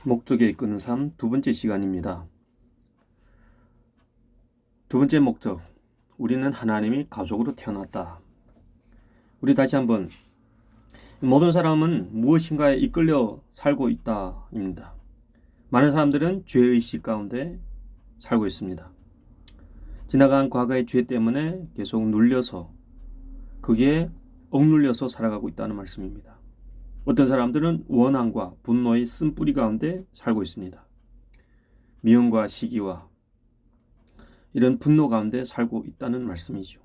목적에 이끄는 삶 두 번째 시간입니다. 두 번째 목적, 우리는 하나님이 가족으로 태어났다. 우리 다시 한번, 모든 사람은 무엇인가에 이끌려 살고 있다입니다. 많은 사람들은 죄의식 가운데 살고 있습니다. 지나간 과거의 죄 때문에 계속 눌려서 거기에 억눌려서 살아가고 있다는 말씀입니다. 어떤 사람들은 원한과 분노의 쓴뿌리 가운데 살고 있습니다. 미움과 시기와 이런 분노 가운데 살고 있다는 말씀이죠.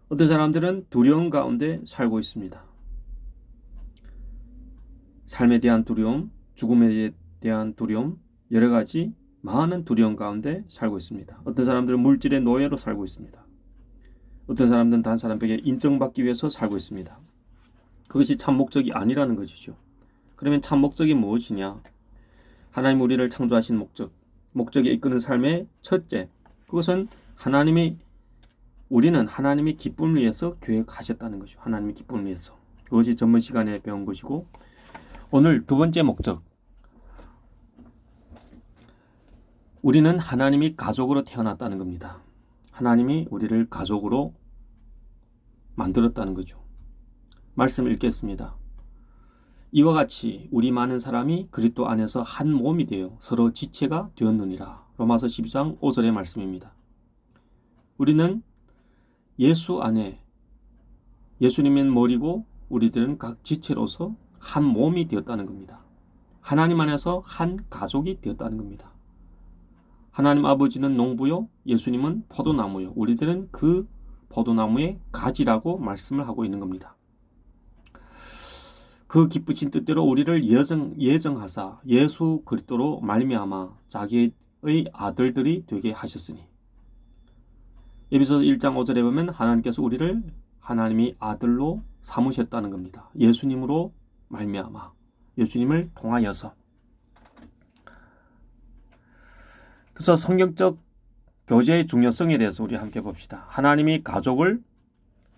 어떤 사람들은 두려움 가운데 살고 있습니다. 삶에 대한 두려움, 죽음에 대한 두려움, 여러 가지 많은 두려움 가운데 살고 있습니다. 어떤 사람들은 물질의 노예로 살고 있습니다. 어떤 사람들은 다른 사람에게 인정받기 위해서 살고 있습니다. 그것이 참 목적이 아니라는 것이죠. 그러면 참 목적이 무엇이냐? 하나님 우리를 창조하신 목적, 목적에 이끄는 삶의 첫째, 그것은 우리는 하나님의 기쁨을 위해서 계획하셨다는 것이죠. 하나님의 기쁨을 위해서. 그것이 전번 시간에 배운 것이고, 오늘 두 번째 목적, 우리는 하나님이 가족으로 태어났다는 겁니다. 하나님이 우리를 가족으로 만들었다는 거죠. 말씀 읽겠습니다. 이와 같이 우리 많은 사람이 그리스도 안에서 한 몸이 되어 서로 지체가 되었느니라. 로마서 12장 5절의 말씀입니다. 우리는 예수 안에, 예수님은 머리고 우리들은 각 지체로서 한 몸이 되었다는 겁니다. 하나님 안에서 한 가족이 되었다는 겁니다. 하나님 아버지는 농부요, 예수님은 포도나무요. 우리들은 그 포도나무의 가지라고 말씀을 하고 있는 겁니다. 그 기쁘신 뜻대로 우리를 예정하사 예수 그리스도로 말미암아 자기의 아들들이 되게 하셨으니, 에베소서 1장 5절에 보면 하나님께서 우리를 하나님이 아들로 삼으셨다는 겁니다. 예수님으로 말미암아, 예수님을 통하여서. 그래서 성경적 교제의 중요성에 대해서 우리 함께 봅시다. 하나님이 가족을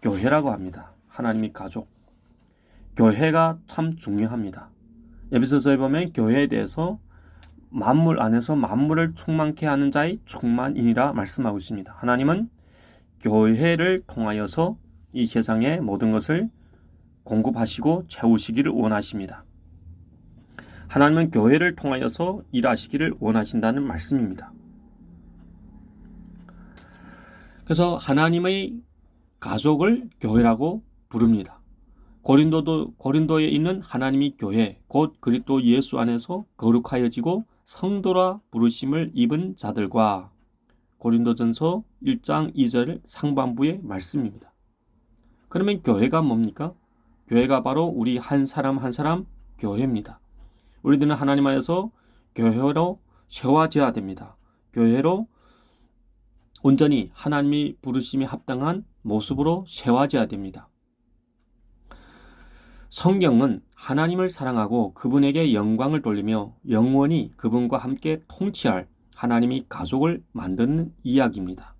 교회라고 합니다. 하나님이 가족. 교회가 참 중요합니다. 에베소서에 보면 교회에 대해서 만물 안에서 만물을 충만케 하는 자의 충만이니라 말씀하고 있습니다. 하나님은 교회를 통하여서 이 세상의 모든 것을 공급하시고 채우시기를 원하십니다. 하나님은 교회를 통하여서 일하시기를 원하신다는 말씀입니다. 그래서 하나님의 가족을 교회라고 부릅니다. 고린도에 있는 하나님의 교회, 곧 그리스도 예수 안에서 거룩하여지고 성도라 부르심을 입은 자들과, 고린도전서 1장 2절 상반부의 말씀입니다. 그러면 교회가 뭡니까? 교회가 바로 우리 한 사람 한 사람 교회입니다. 우리들은 하나님 안에서 교회로 세워져야 됩니다. 교회로 온전히 하나님이 부르심에 합당한 모습으로 세워져야 됩니다. 성경은 하나님을 사랑하고 그분에게 영광을 돌리며 영원히 그분과 함께 통치할 하나님이 가족을 만드는 이야기입니다.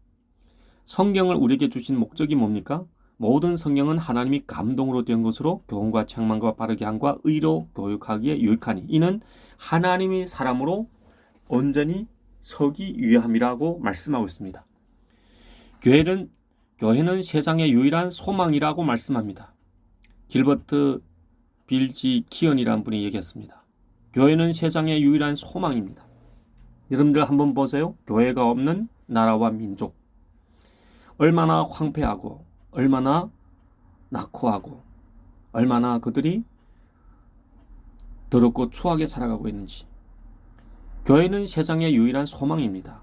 성경을 우리에게 주신 목적이 뭡니까? 모든 성경은 하나님이 감동으로 된 것으로 교훈과 책망과 바르게 함과 의로 교육하기에 유익하니 이는 하나님이 사람으로 온전히 서기 위함이라고 말씀하고 있습니다. 교회는 세상의 유일한 소망이라고 말씀합니다. 길버트 빌지 키언이라는 분이 얘기했습니다. 교회는 세상의 유일한 소망입니다. 여러분들 한번 보세요. 교회가 없는 나라와 민족, 얼마나 황폐하고 얼마나 낙후하고 얼마나 그들이 더럽고 추하게 살아가고 있는지. 교회는 세상의 유일한 소망입니다.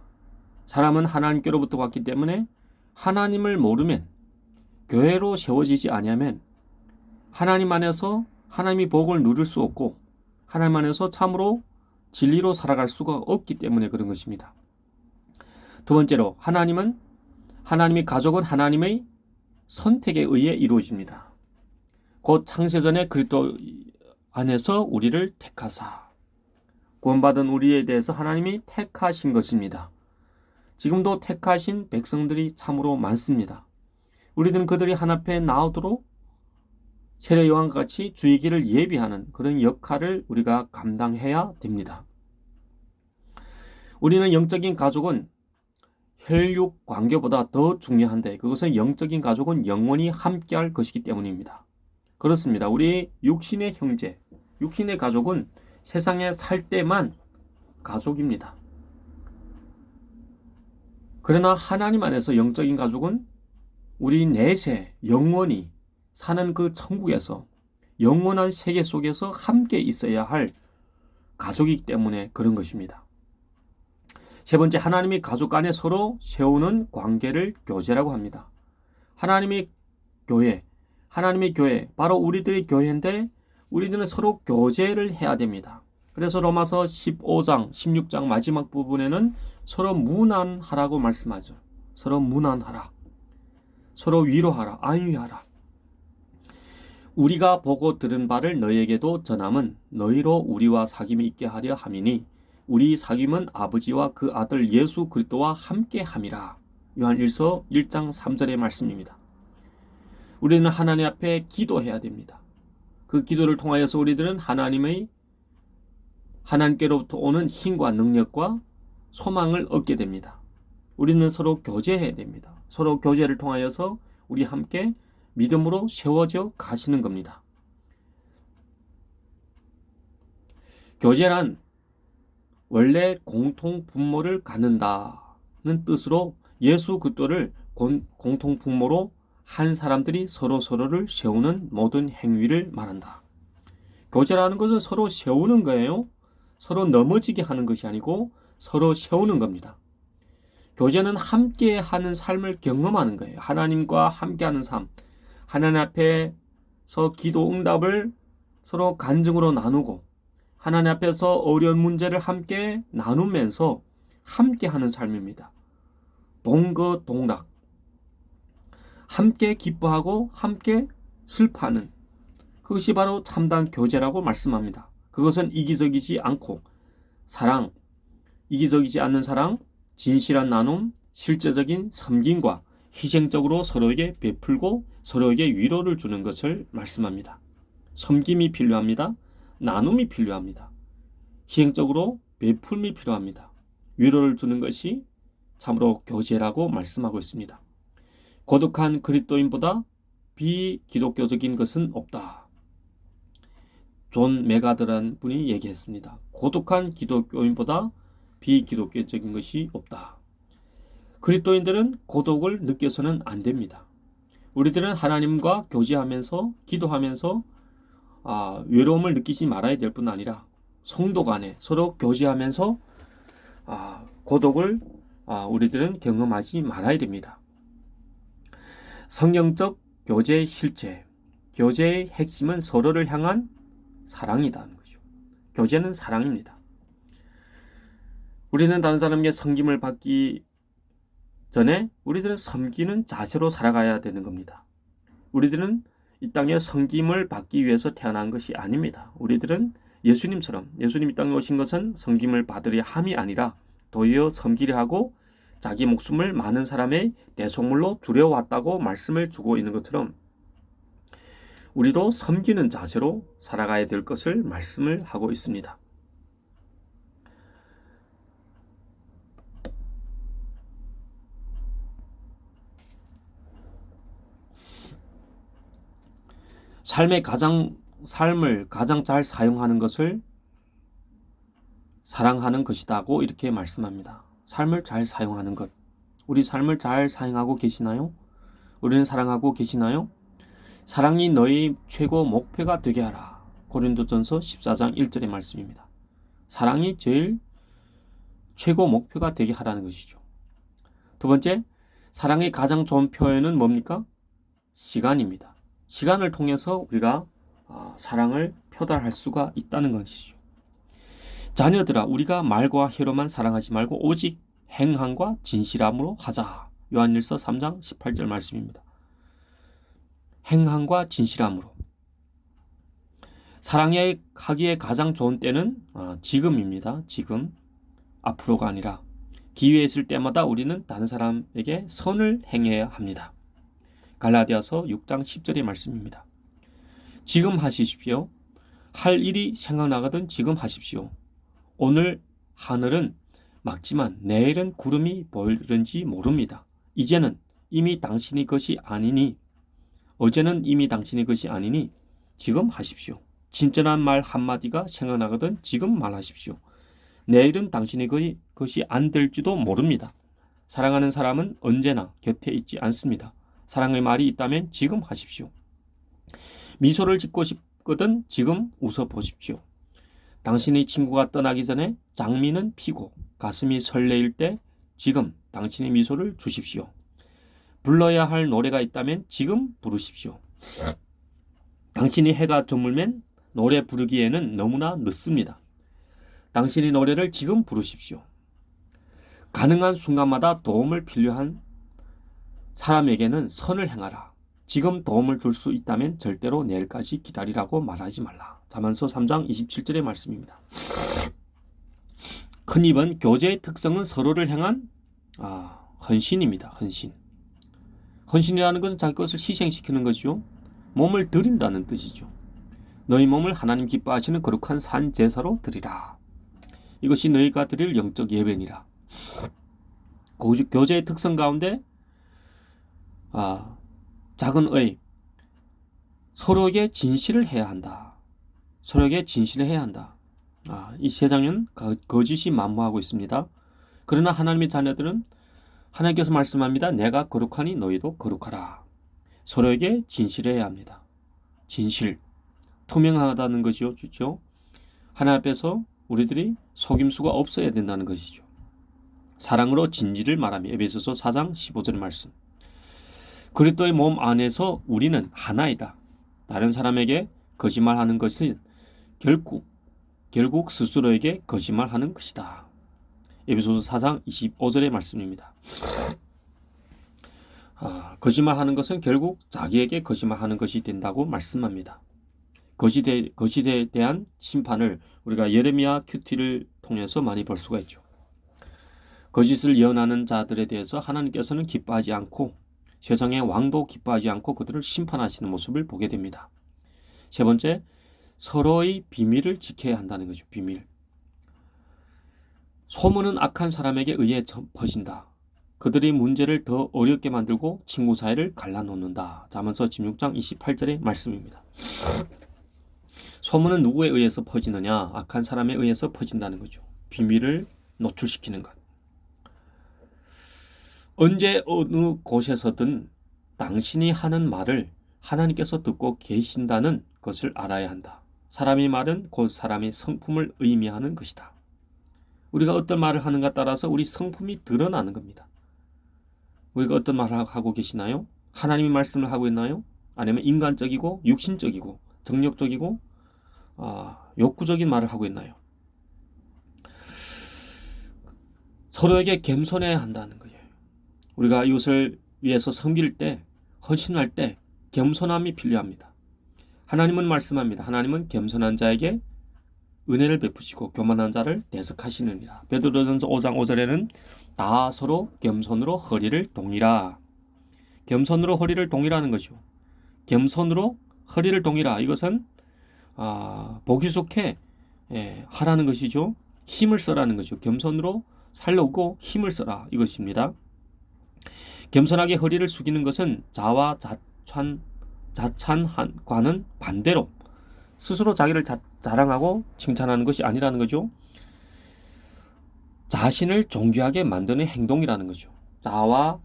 사람은 하나님께로부터 왔기 때문에 하나님을 모르면, 교회로 세워지지 아니하면 하나님 안에서 하나님의 복을 누릴 수 없고 하나님 안에서 참으로 진리로 살아갈 수가 없기 때문에 그런 것입니다. 두 번째로, 하나님의 가족은 하나님의 선택에 의해 이루어집니다. 곧 창세전에 그리스도 안에서 우리를 택하사, 구원받은 우리에 대해서 하나님이 택하신 것입니다. 지금도 택하신 백성들이 참으로 많습니다. 우리들은 그들이 하나님 앞에 나오도록 세례 요한과 같이 주의 길을 예비하는 그런 역할을 우리가 감당해야 됩니다. 우리는 영적인 가족은 혈육 관계보다 더 중요한데 그것은 영적인 가족은 영원히 함께할 것이기 때문입니다. 그렇습니다. 우리 육신의 형제, 육신의 가족은 세상에 살 때만 가족입니다. 그러나 하나님 안에서 영적인 가족은 우리 내세 영원히 사는 그 천국에서 영원한 세계 속에서 함께 있어야 할 가족이기 때문에 그런 것입니다. 세 번째, 하나님이 가족 간에 서로 세우는 관계를 교제라고 합니다. 하나님의 교회, 바로 우리들의 교회인데 우리들은 서로 교제를 해야 됩니다. 그래서 로마서 15장, 16장 마지막 부분에는 서로 문안하라고 말씀하죠. 서로 문안하라. 서로 위로하라. 안위하라. 우리가 보고 들은 바를 너희에게도 전함은 너희로 우리와 사귐이 있게 하려 함이니 우리 사귐은 아버지와 그 아들 예수 그리스도와 함께 함이라. 요한일서 1장 3절의 말씀입니다. 우리는 하나님 앞에 기도해야 됩니다. 그 기도를 통하여서 우리들은 하나님께로부터 오는 힘과 능력과 소망을 얻게 됩니다. 우리는 서로 교제해야 됩니다. 서로 교제를 통하여서 우리 함께 믿음으로 세워져 가시는 겁니다. 교제란 원래 공통 분모를 갖는다는 뜻으로 예수 그리스도를 공통 분모로 한 사람들이 서로를 세우는 모든 행위를 말한다. 교제라는 것은 서로 세우는 거예요. 서로 넘어지게 하는 것이 아니고 서로 세우는 겁니다. 교제는 함께하는 삶을 경험하는 거예요. 하나님과 함께하는 삶, 하나님 앞에서 기도 응답을 서로 간증으로 나누고 하나님 앞에서 어려운 문제를 함께 나누면서 함께하는 삶입니다. 동거동락, 함께 기뻐하고 함께 슬퍼하는 그것이 바로 참담 교제라고 말씀합니다. 그것은 이기적이지 않고 사랑, 이기적이지 않는 사랑, 진실한 나눔, 실제적인 섬김과 희생적으로 서로에게 베풀고 서로에게 위로를 주는 것을 말씀합니다. 섬김이 필요합니다. 나눔이 필요합니다. 희생적으로 베풀음이 필요합니다. 위로를 주는 것이 참으로 교제라고 말씀하고 있습니다. 고독한 그리스도인보다 비기독교적인 것은 없다. 존 메가드라는 분이 얘기했습니다. 고독한 기독교인보다 비기독교적인 것이 없다. 그리스도인들은 고독을 느껴서는 안 됩니다. 우리들은 하나님과 교제하면서 기도하면서 외로움을 느끼지 말아야 될 뿐 아니라 성도 간에 서로 교제하면서 고독을 우리들은 경험하지 말아야 됩니다. 성경적 교제의 실체, 교제의 핵심은 서로를 향한 사랑이라는 것이죠. 교제는 사랑입니다. 우리는 다른 사람에게 섬김을 받기 전에 우리들은 섬기는 자세로 살아가야 되는 겁니다. 우리들은 이 땅에 섬김을 받기 위해서 태어난 것이 아닙니다. 우리들은 예수님처럼 예수님이 땅에 오신 것은 섬김을 받으려 함이 아니라 도리어 섬기려 하고 자기 목숨을 많은 사람의 대속물로 두려워왔다고 말씀을 주고 있는 것처럼 우리도 섬기는 자세로 살아가야 될 것을 말씀을 하고 있습니다. 삶을 가장 잘 사용하는 것을 사랑하는 것이다고 이렇게 말씀합니다. 삶을 잘 사용하는 것. 우리 삶을 잘 사용하고 계시나요? 우리는 사랑하고 계시나요? 사랑이 너희 최고 목표가 되게 하라. 고린도전서 14장 1절의 말씀입니다. 사랑이 제일 최고 목표가 되게 하라는 것이죠. 두 번째, 사랑의 가장 좋은 표현은 뭡니까? 시간입니다. 시간을 통해서 우리가 사랑을 표달할 수가 있다는 것이죠. 자녀들아, 우리가 말과 혀로만 사랑하지 말고 오직 행함과 진실함으로 하자. 요한일서 3장 18절 말씀입니다. 행함과 진실함으로. 사랑하기에 가장 좋은 때는 지금입니다. 지금. 앞으로가 아니라 기회 있을 때마다 우리는 다른 사람에게 선을 행해야 합니다. 갈라디아서 6장 10절의 말씀입니다. 지금 하십시오. 할 일이 생각나거든 지금 하십시오. 오늘 하늘은 맑지만 내일은 구름이 보일는지 모릅니다. 이제는 이미 당신의 것이 아니니 어제는 이미 당신의 것이 아니니 지금 하십시오. 친절한 말 한마디가 생각나거든 지금 말하십시오. 내일은 당신의 것이 안 될지도 모릅니다. 사랑하는 사람은 언제나 곁에 있지 않습니다. 사랑의 말이 있다면 지금 하십시오. 미소를 짓고 싶거든 지금 웃어보십시오. 당신의 친구가 떠나기 전에 장미는 피고 가슴이 설레일 때 지금 당신의 미소를 주십시오. 불러야 할 노래가 있다면 지금 부르십시오. 당신이 해가 저물면 노래 부르기에는 너무나 늦습니다. 당신의 노래를 지금 부르십시오. 가능한 순간마다 도움을 필요한 사람에게는 선을 행하라. 지금 도움을 줄 수 있다면 절대로 내일까지 기다리라고 말하지 말라. 잠언서 3장 27절의 말씀입니다. 큰 입은 교제의 특성은 서로를 향한 헌신입니다. 헌신. 헌신이라는 것은 자기 것을 희생시키는 것이요. 몸을 드린다는 뜻이죠. 너희 몸을 하나님 기뻐하시는 거룩한 산 제사로 드리라. 이것이 너희가 드릴 영적 예배니라. 교제의 특성 가운데 작은 의, 서로에게 진실을 해야 한다. 서로에게 진실을 해야 한다. 이 세상은 거짓이 만무하고 있습니다. 그러나 하나님의 자녀들은 하나님께서 말씀합니다. 내가 거룩하니 너희도 거룩하라. 서로에게 진실해야 합니다. 진실, 투명하다는 것이죠. 그렇죠? 하나님 앞에서 우리들이 속임수가 없어야 된다는 것이죠. 사랑으로 진실을 말하며 에베소서 4장 15절의 말씀. 그리스도의 몸 안에서 우리는 하나이다. 다른 사람에게 거짓말하는 것은 결국 스스로에게 거짓말하는 것이다. 에베소서 4장 25절의 말씀입니다. 거짓말하는 것은 결국 자기에게 거짓말하는 것이 된다고 말씀합니다. 거짓에 대한 심판을 우리가 예레미야 큐티를 통해서 많이 볼 수가 있죠. 거짓을 예언하는 자들에 대해서 하나님께서는 기뻐하지 않고 세상의 왕도 기뻐하지 않고 그들을 심판하시는 모습을 보게 됩니다. 세 번째, 서로의 비밀을 지켜야 한다는 거죠. 비밀. 소문은 악한 사람에게 의해 퍼진다. 그들의 문제를 더 어렵게 만들고 친구 사이를 갈라놓는다. 잠언서 16장 28절의 말씀입니다. 소문은 누구에 의해서 퍼지느냐? 악한 사람에 의해서 퍼진다는 거죠. 비밀을 노출시키는 것. 언제 어느 곳에서든 당신이 하는 말을 하나님께서 듣고 계신다는 것을 알아야 한다. 사람의 말은 곧 사람의 성품을 의미하는 것이다. 우리가 어떤 말을 하는가 따라서 우리 성품이 드러나는 겁니다. 우리가 어떤 말을 하고 계시나요? 하나님의 말씀을 하고 있나요? 아니면 인간적이고 육신적이고 정력적이고 욕구적인 말을 하고 있나요? 서로에게 겸손해야 한다는 거예요. 우리가 이웃을 위해서 섬길 때, 헌신할 때 겸손함이 필요합니다. 하나님은 말씀합니다. 하나님은 겸손한 자에게 은혜를 베푸시고 교만한 자를 대적하시느니라. 베드로전서 5장 5절에는 다 서로 겸손으로 허리를 동이라. 겸손으로 허리를 동이라는 것이죠. 겸손으로 허리를 동이라. 이것은 보기 좋게 하라는 것이죠. 힘을 써라는 것이죠. 겸손으로 살려고 힘을 써라. 이것입니다. 겸손하게 허리를 숙이는 것은 자와 자찬과는 반대로 스스로 자기를 자랑하고 칭찬하는 것이 아니라는 거죠. 자신을 존귀하게 만드는 행동이라는 거죠. 자와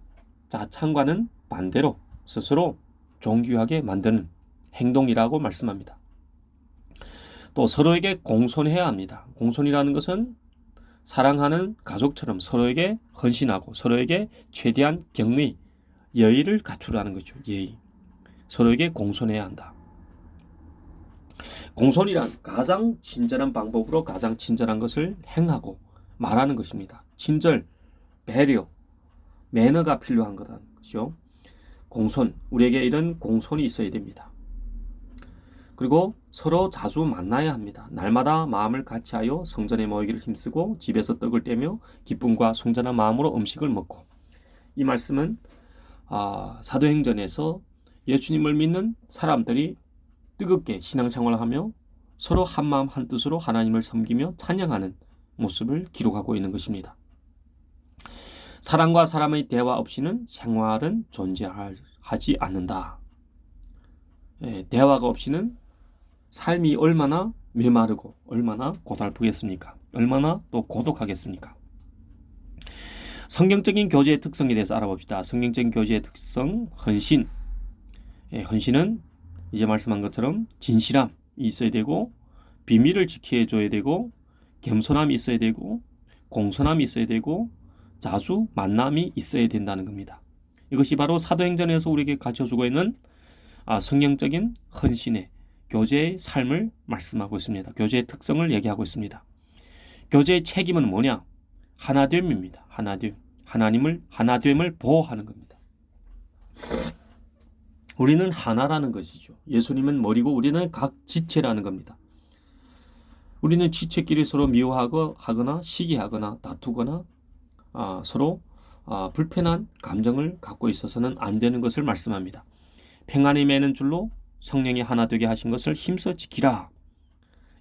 자찬과는 반대로 스스로 존귀하게 만드는 행동이라고 말씀합니다. 또 서로에게 공손해야 합니다. 공손이라는 것은 사랑하는 가족처럼 서로에게 헌신하고 서로에게 최대한 경의, 예의를 갖추라는 거죠. 예의. 서로에게 공손해야 한다. 공손이란 가장 친절한 방법으로 가장 친절한 것을 행하고 말하는 것입니다. 친절, 배려, 매너가 필요한 것이죠. 공손, 우리에게 이런 공손이 있어야 됩니다. 그리고 서로 자주 만나야 합니다. 날마다 마음을 같이하여 성전에 모이기를 힘쓰고 집에서 떡을 떼며 기쁨과 송전한 마음으로 음식을 먹고. 이 말씀은 사도행전에서 예수님을 믿는 사람들이 뜨겁게 신앙생활을 하며 서로 한마음 한뜻으로 하나님을 섬기며 찬양하는 모습을 기록하고 있는 것입니다. 사람과 사람의 대화 없이는 생활은 존재하지 않는다. 대화가 없이는 삶이 얼마나 메마르고 얼마나 고달프겠습니까? 얼마나 또 고독하겠습니까? 성경적인 교제의 특성에 대해서 알아봅시다. 성경적인 교제의 특성, 헌신. 헌신은 이제 말씀한 것처럼 진실함이 있어야 되고, 비밀을 지켜줘야 되고, 겸손함이 있어야 되고, 공손함이 있어야 되고, 자주 만남이 있어야 된다는 겁니다. 이것이 바로 사도행전에서 우리에게 가르쳐주고 있는 성경적인 헌신의 교제의 삶을 말씀하고 있습니다. 교제의 특성을 얘기하고 있습니다. 교제의 책임은 뭐냐? 하나됨입니다. 하나됨. 하나됨을 보호하는 겁니다. 우리는 하나라는 것이죠. 예수님은 머리고 우리는 각 지체라는 겁니다. 우리는 지체끼리 서로 미워하거나 시기하거나 다투거나 서로 불편한 감정을 갖고 있어서는 안 되는 것을 말씀합니다. 평안이 매는 줄로 성령이 하나 되게 하신 것을 힘써 지키라.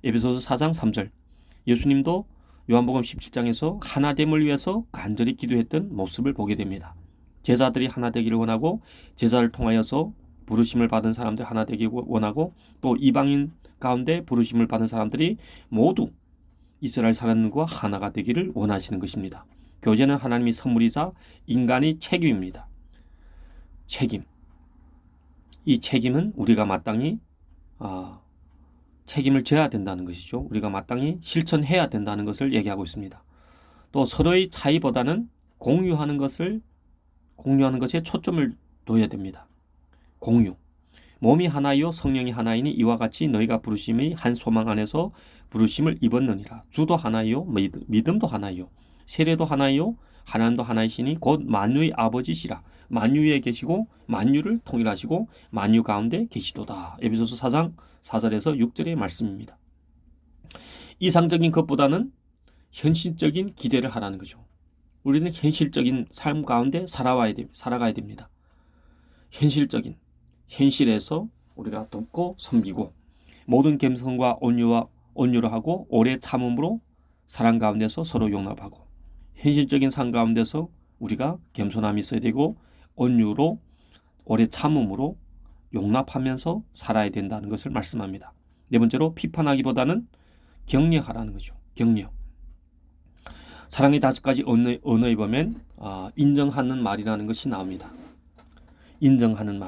에베소서 4장 3절. 예수님도 요한복음 17장에서 하나됨을 위해서 간절히 기도했던 모습을 보게 됩니다. 제자들이 하나 되기를 원하고, 제자를 통하여서 부르심을 받은 사람들이 하나 되기 원하고, 또 이방인 가운데 부르심을 받은 사람들이 모두 이스라엘 사람들과 하나가 되기를 원하시는 것입니다. 교제는 하나님의 선물이자 인간의 책임입니다. 책임. 이 책임은 우리가 마땅히 책임을 져야 된다는 것이죠. 우리가 마땅히 실천해야 된다는 것을 얘기하고 있습니다. 또 서로의 차이보다는 공유하는 것에 초점을 둬야 됩니다. 공유. 몸이 하나이요 성령이 하나이니 이와 같이 너희가 부르심의 한 소망 안에서 부르심을 입었느니라. 주도 하나이요 믿음도 하나이요 세례도 하나이요 하나님도 하나이시니 곧 만유의 아버지시라. 만유에 계시고 만유를 통일하시고 만유 가운데 계시도다. 에베소서 4장 4절에서 6절의 말씀입니다. 이상적인 것보다는 현실적인 기대를 하라는 거죠. 우리는 현실적인 삶 가운데 살아가야 됩니다. 현실에서 우리가 돕고 섬기고, 모든 겸손과 온유로 하고 오래 참음으로 사랑 가운데서 서로 용납하고, 현실적인 삶 가운데서 우리가 겸손함이 있어야 되고, 온유로 오래 참음으로 용납하면서 살아야 된다는 것을 말씀합니다. 네 번째로 비판하기보다는 격려하라는 거죠. 격려. 사랑의 5가지 언어에 보면 인정하는 말이라는 것이 나옵니다. 인정하는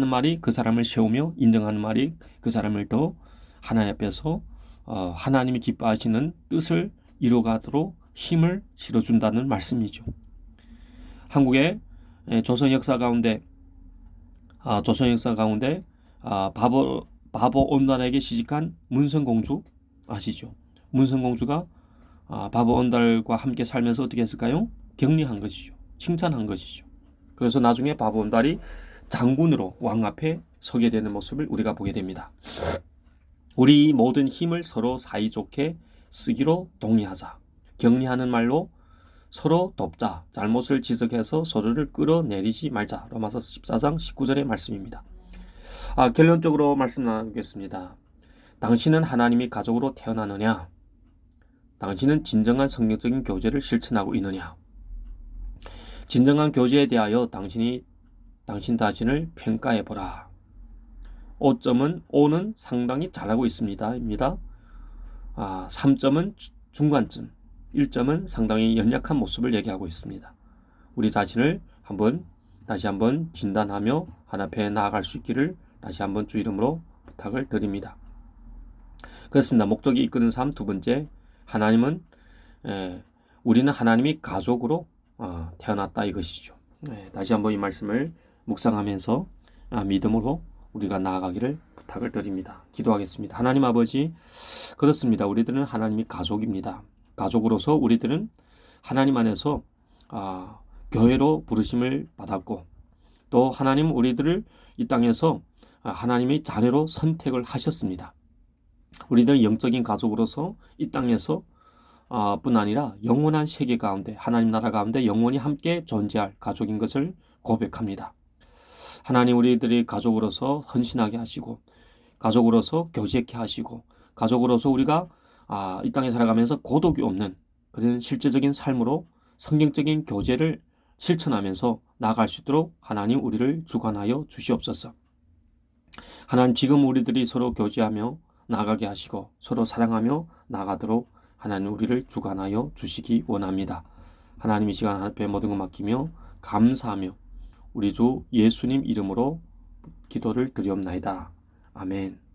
말이 그 사람을 세우며, 인정하는 말이 그 사람을 더 하나님 앞에서 하나님이 기뻐하시는 뜻을 이루어가도록 힘을 실어준다는 말씀이죠. 한국의 조선 역사 가운데 바보 온달에게 시집간 문성공주 아시죠? 문성공주가 바보 온달과 함께 살면서 어떻게 했을까요? 격려한 것이죠. 칭찬한 것이죠. 그래서 나중에 바보 온달이 장군으로 왕 앞에 서게 되는 모습을 우리가 보게 됩니다. 우리 모든 힘을 서로 사이좋게 쓰기로 동의하자. 격려하는 말로 서로 돕자. 잘못을 지적해서 서로를 끌어내리지 말자. 로마서 14장 19절의 말씀입니다. 결론적으로 말씀 나누겠습니다. 당신은 하나님이 가족으로 태어나느냐? 당신은 진정한 성경적인 교제를 실천하고 있느냐? 진정한 교제에 대하여 당신 자신을 평가해보라. 5는 상당히 잘하고 있습니다. 3점은 중간쯤, 1점은 상당히 연약한 모습을 얘기하고 있습니다. 우리 자신을 다시 한번 진단하며 하나님 앞에 나아갈 수 있기를 다시 한번 주 이름으로 부탁을 드립니다. 그렇습니다. 목적이 이끄는 삶. 두 번째, 우리는 하나님이 가족으로 태어났다 이것이죠. 다시 한번 이 말씀을 묵상하면서 믿음으로 우리가 나아가기를 부탁을 드립니다. 기도하겠습니다. 하나님 아버지, 그렇습니다. 우리들은 하나님이 가족입니다. 가족으로서 우리들은 하나님 안에서 교회로 부르심을 받았고, 또 하나님 우리들을 이 땅에서 하나님의 자녀로 선택을 하셨습니다. 우리들은 영적인 가족으로서 이 땅에서 뿐 아니라 영원한 세계 가운데, 하나님 나라 가운데 영원히 함께 존재할 가족인 것을 고백합니다. 하나님 우리들이 가족으로서 헌신하게 하시고, 가족으로서 교제케 하시고 가족으로서 우리가 이 땅에 살아가면서 고독이 없는 그런 실제적인 삶으로 성경적인 교제를 실천하면서 나아갈 수 있도록 하나님 우리를 주관하여 주시옵소서. 하나님 지금 우리들이 서로 교제하며 나아가게 하시고 서로 사랑하며 나아가도록 하나님 우리를 주관하여 주시기 원합니다. 하나님 이 시간 앞에 모든 것 맡기며 감사하며 우리 주 예수님 이름으로 기도를 드리옵나이다. 아멘.